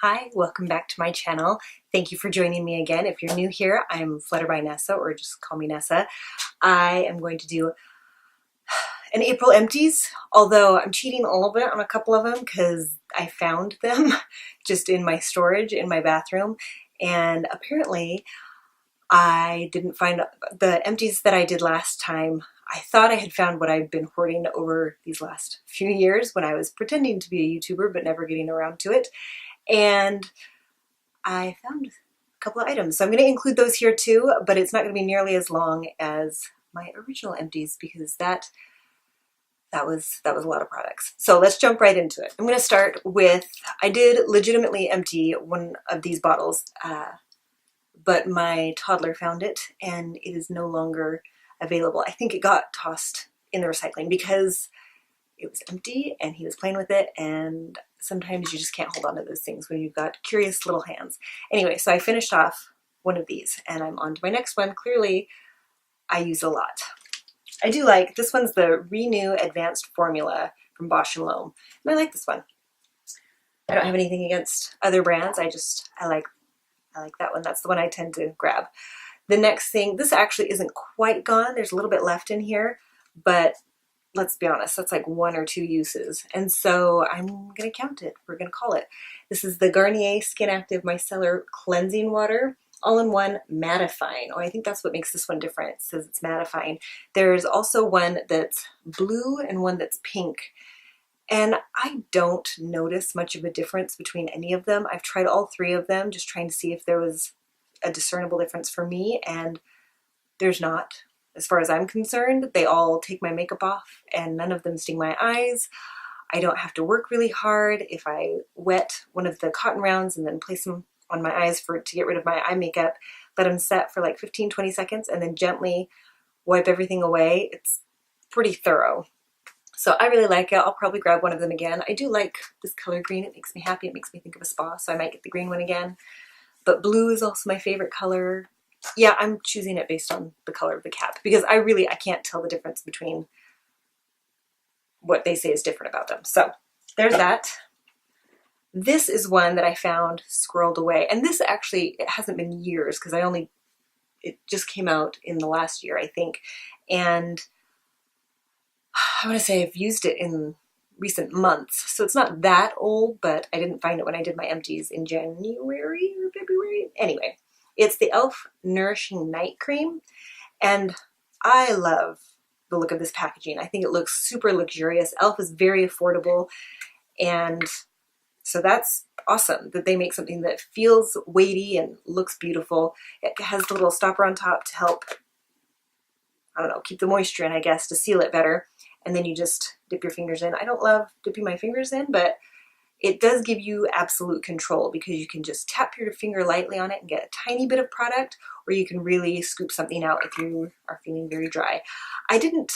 Hi, welcome back to my channel. Thank you for joining me again. If you're new here, I'm Flutter by Nessa, or just call me Nessa. I am going to do an April empties, although I'm cheating a little bit on a couple of them because I found them just in my storage in my bathroom, and apparently I didn't find the empties that I did last time. I thought I had found what I'd been hoarding over these last few years when I was pretending to be a YouTuber but never getting around to it. And I found a couple of items. So I'm going to include those here too, but it's not going to be nearly as long as my original empties because that was a lot of products. So let's jump right into it. I'm going to start with, I did legitimately empty one of these bottles, but my toddler found it and it is no longer available. I think it got tossed in the recycling because it was empty and he was playing with it, and sometimes you just can't hold on to those things when you've got curious little hands. Anyway, so I finished off one of these and I'm on to my next one. Clearly, I use a lot. I do like, this one's the Renew Advanced Formula from Bosch & Lomb, and I like this one. I don't have anything against other brands, I like that one. That's the one I tend to grab. The next thing, this actually isn't quite gone. There's a little bit left in here, but let's be honest, that's like 1 or 2 uses. And so I'm going to count it. We're going to call it. This is the Garnier Skin Active Micellar Cleansing Water, all-in-one mattifying. Oh, I think that's what makes this one different. It says it's mattifying. There's also one that's blue and one that's pink. And I don't notice much of a difference between any of them. I've tried all 3 of them, just trying to see if there was a discernible difference for me, and there's not. As far as I'm concerned, they all take my makeup off and none of them sting my eyes. I don't have to work really hard. If I wet one of the cotton rounds and then place them on my eyes to get rid of my eye makeup, let them set for like 15-20 seconds and then gently wipe everything away, it's pretty thorough. So I really like it. I'll probably grab one of them again. I do like this color green. It makes me happy. It makes me think of a spa, so I might get the green one again. But blue is also my favorite color. Yeah, I'm choosing it based on the color of the cap because I can't tell the difference between what they say is different about them. So there's that. This is one that I found squirreled away. And this actually, it hasn't been years because it just came out in the last year, I think. And I want to say I've used it in recent months. So it's not that old, but I didn't find it when I did my empties in January or February. Anyway. It's the e.l.f. Nourishing Night Cream, and I love the look of this packaging. I think it looks super luxurious. e.l.f. is very affordable, and so that's awesome that they make something that feels weighty and looks beautiful. It has the little stopper on top to help, I don't know, keep the moisture in, I guess, to seal it better, and then you just dip your fingers in. I don't love dipping my fingers in, but it does give you absolute control because you can just tap your finger lightly on it and get a tiny bit of product, or you can really scoop something out if you are feeling very dry. I didn't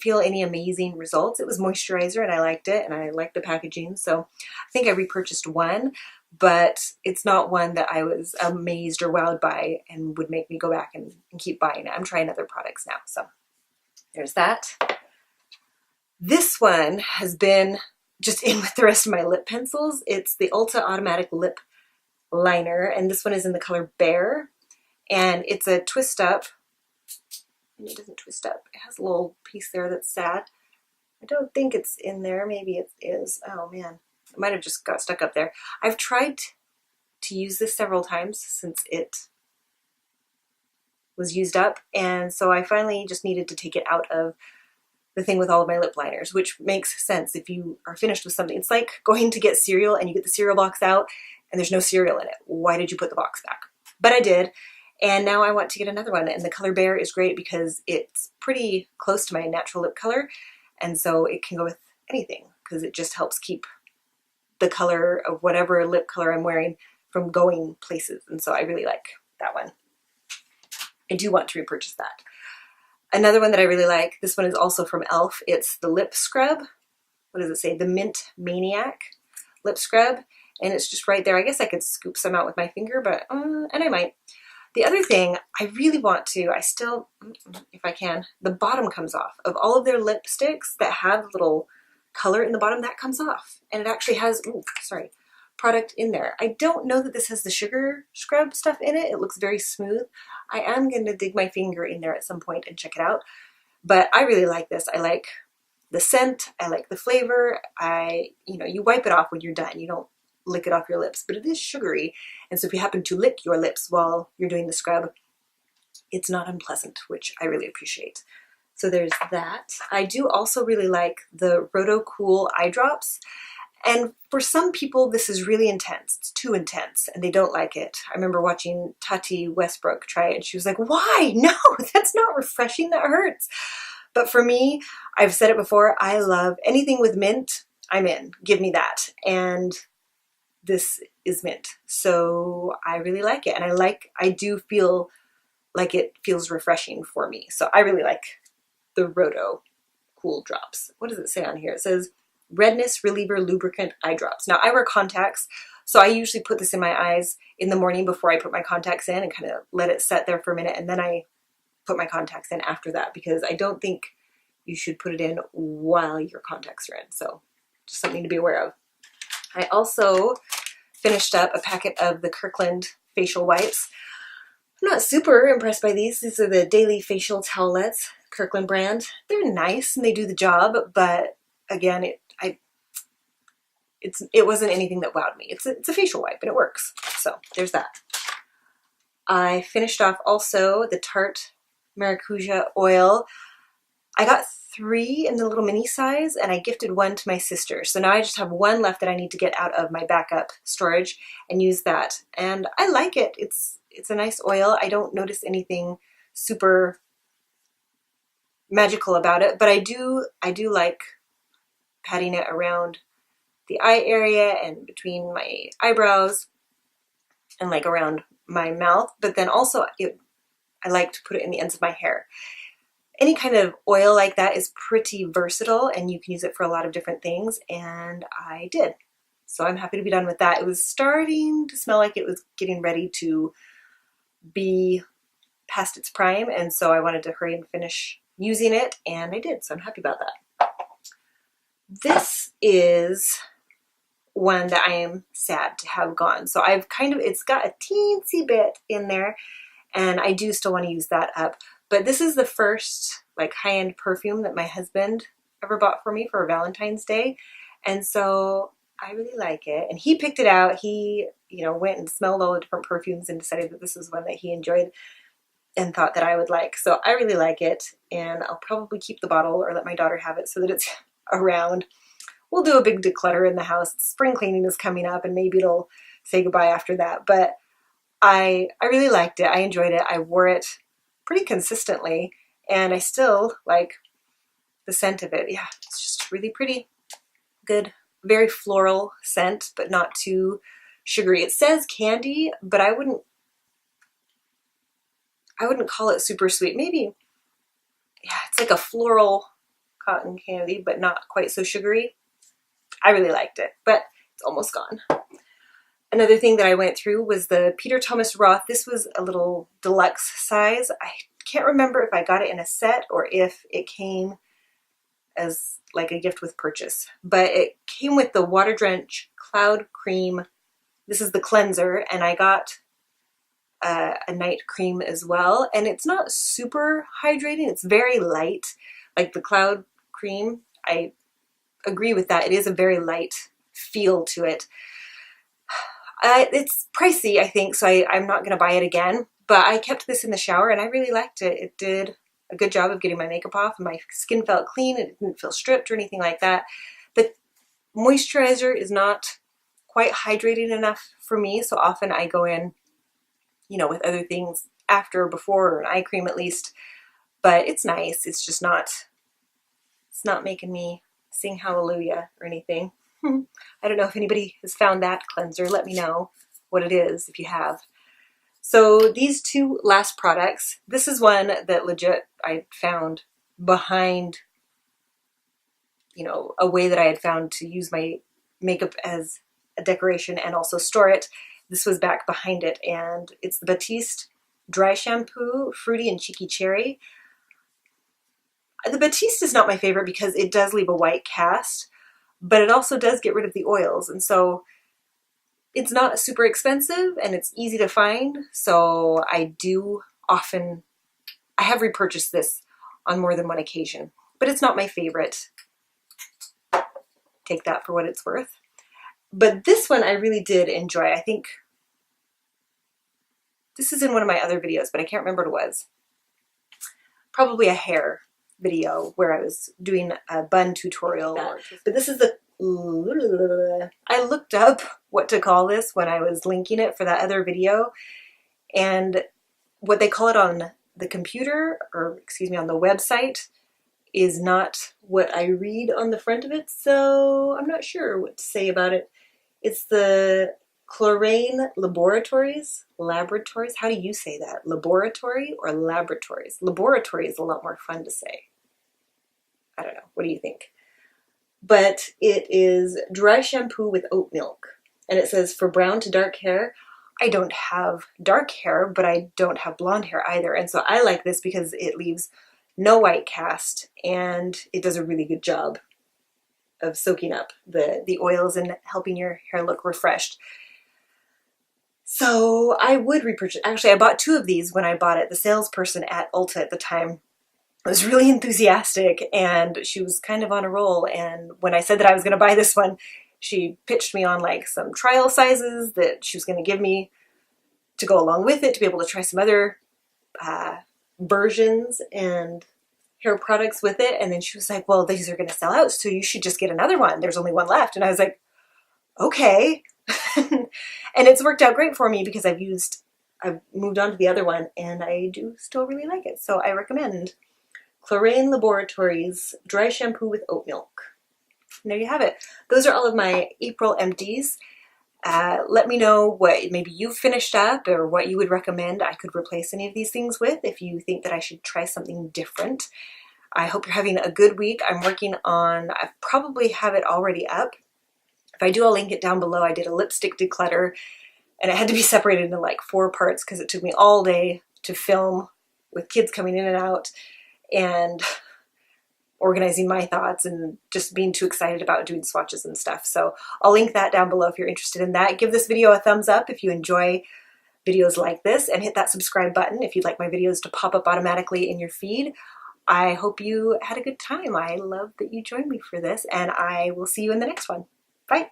feel any amazing results. It was moisturizer and I liked it and I liked the packaging. So I think I repurchased one, but it's not one that I was amazed or wowed by and would make me go back and keep buying it. I'm trying other products now. So there's that. This one has been just in with the rest of my lip pencils. It's the Ulta Automatic Lip Liner, and this one is in the color Bear, and it's a twist up, and it doesn't twist up. It has a little piece there that's sad. I don't think it's in there. Maybe it is. Oh man, it might have just got stuck up there. I've tried to use this several times since it was used up, and so I finally just needed to take it out of the thing with all of my lip liners, which makes sense if you are finished with something. It's like going to get cereal and you get the cereal box out and there's no cereal in it. Why did you put the box back? But I did, and now I want to get another one, and the color Bear is great because it's pretty close to my natural lip color, and so it can go with anything because it just helps keep the color of whatever lip color I'm wearing from going places, and so I really like that one. I do want to repurchase that. Another one that I really like, this one is also from e.l.f. It's the lip scrub. What does it say? The Mint Maniac lip scrub. And it's just right there. I guess I could scoop some out with my finger, but, and I might. The other thing I really want to, if I can, the bottom comes off. Of all of their lipsticks that have little color in the bottom, that comes off. And it actually has, ooh, sorry, product in there. I don't know that this has the sugar scrub stuff in it. It looks very smooth. I am going to dig my finger in there at some point and check it out. But I really like this. I like the scent. I like the flavor. You wipe it off when you're done. You don't lick it off your lips, but it is sugary. And so if you happen to lick your lips while you're doing the scrub, it's not unpleasant, which I really appreciate. So there's that. I do also really like the Roto Cool eye drops. And for some people, this is really intense. It's too intense and they don't like it. I remember watching Tati Westbrook try it and she was like, why? No, that's not refreshing. That hurts. But for me, I've said it before, I love anything with mint. I'm in. Give me that. And this is mint. So I really like it. And I do feel like it feels refreshing for me. So I really like the Roto Cool drops. What does it say on here? It says Redness Reliever Lubricant Eye Drops. Now I wear contacts, so I usually put this in my eyes in the morning before I put my contacts in and kind of let it set there for a minute, and then I put my contacts in after that, because I don't think you should put it in while your contacts are in. So just something to be aware of. I also finished up a packet of the Kirkland facial wipes. I'm not super impressed by these. These are the Daily Facial Towelettes, Kirkland brand. They're nice and they do the job, but again, it wasn't anything that wowed me. It's a facial wipe and it works. So there's that. I finished off also the Tarte Maracuja oil. I got 3 in the little mini size and I gifted 1 to my sister. So now I just have 1 left that I need to get out of my backup storage and use that. And I like it. It's a nice oil. I don't notice anything super magical about it, but I do like patting it around the eye area and between my eyebrows and like around my mouth. But then also I like to put it in the ends of my hair. Any kind of oil like that is pretty versatile and you can use it for a lot of different things, and I did. So I'm happy to be done with that. It was starting to smell like it was getting ready to be past its prime, and so I wanted to hurry and finish using it, and I did, so I'm happy about that. This is one that I am sad to have gone. So it's got a teensy bit in there, and I do still want to use that up. But this is the first like high-end perfume that my husband ever bought for me for Valentine's Day. And so I really like it. And he picked it out. He, went and smelled all the different perfumes and decided that this was one that he enjoyed and thought that I would like. So I really like it, and I'll probably keep the bottle or let my daughter have it so that it's around. We'll do a big declutter in the house. Spring cleaning is coming up and maybe it'll say goodbye after that. But I really liked it. I enjoyed it. I wore it pretty consistently and I still like the scent of it. Yeah, it's just really pretty. Good, very floral scent, but not too sugary. It says candy, but I wouldn't call it super sweet. Maybe, yeah, it's like a floral cotton candy, but not quite so sugary. I really liked it, but it's almost gone. Another thing that I went through was the Peter Thomas Roth. This was a little deluxe size. I can't remember if I got it in a set or if it came as like a gift with purchase, but it came with the Water Drench Cloud Cream. This is the cleanser, and I got a night cream as well. And it's not super hydrating. It's very light. Like the Cloud Cream, I agree with that. It is a very light feel to it. It's pricey, I think, so I'm not going to buy it again. But I kept this in the shower and I really liked it. It did a good job of getting my makeup off and my skin felt clean. It didn't feel stripped or anything like that. The moisturizer is not quite hydrating enough for me, so often I go in, with other things after or before, or an eye cream at least. But it's nice. It's just not, it's not making me sing hallelujah or anything. I don't know if anybody has found that cleanser. Let me know what it is if you have. So these 2 last products, this is one that legit I found behind, a way that I had found to use my makeup as a decoration and also store it. This was back behind it, and it's the Batiste Dry Shampoo, Fruity and Cheeky Cherry. The Batiste is not my favorite because it does leave a white cast, but it also does get rid of the oils. And so it's not super expensive and it's easy to find. So I have repurchased this on more than one occasion, but it's not my favorite. Take that for what it's worth. But this one I really did enjoy. I think this is in one of my other videos, but I can't remember what it was. Probably a hair video where I was doing a bun tutorial. But this is the, I looked up what to call this when I was linking it for that other video. And what they call it on the computer, or excuse me, on the website, is not what I read on the front of it. So I'm not sure what to say about it. It's the Chlorane Laboratories. How do you say that? Laboratory or laboratories? Laboratory is a lot more fun to say. I don't know. What do you think? But it is dry shampoo with oat milk. And it says for brown to dark hair. I don't have dark hair, but I don't have blonde hair either. And so I like this because it leaves no white cast and it does a really good job of soaking up the oils and helping your hair look refreshed. So I would repurchase. Actually, I bought 2 of these when I bought it. The salesperson at Ulta at the time was really enthusiastic and she was kind of on a roll. And when I said that I was going to buy this one, she pitched me on like some trial sizes that she was going to give me to go along with it, to be able to try some other versions and hair products with it. And then she was like, well, these are going to sell out, so you should just get another one. There's only one left. And I was like, okay. And it's worked out great for me because I've moved on to the other one and I do still really like it. So I recommend Chlorane Laboratories Dry Shampoo with Oat Milk. And there you have it. Those are all of my April empties. Let me know what maybe you've finished up or what you would recommend I could replace any of these things with if you think that I should try something different. I hope you're having a good week. I'm working on, I probably have it already up. If I do, I'll link it down below. I did a lipstick declutter and it had to be separated into like 4 parts because it took me all day to film with kids coming in and out and organizing my thoughts and just being too excited about doing swatches and stuff. So I'll link that down below if you're interested in that. Give this video a thumbs up if you enjoy videos like this and hit that subscribe button if you'd like my videos to pop up automatically in your feed. I hope you had a good time. I love that you joined me for this and I will see you in the next one. Bye.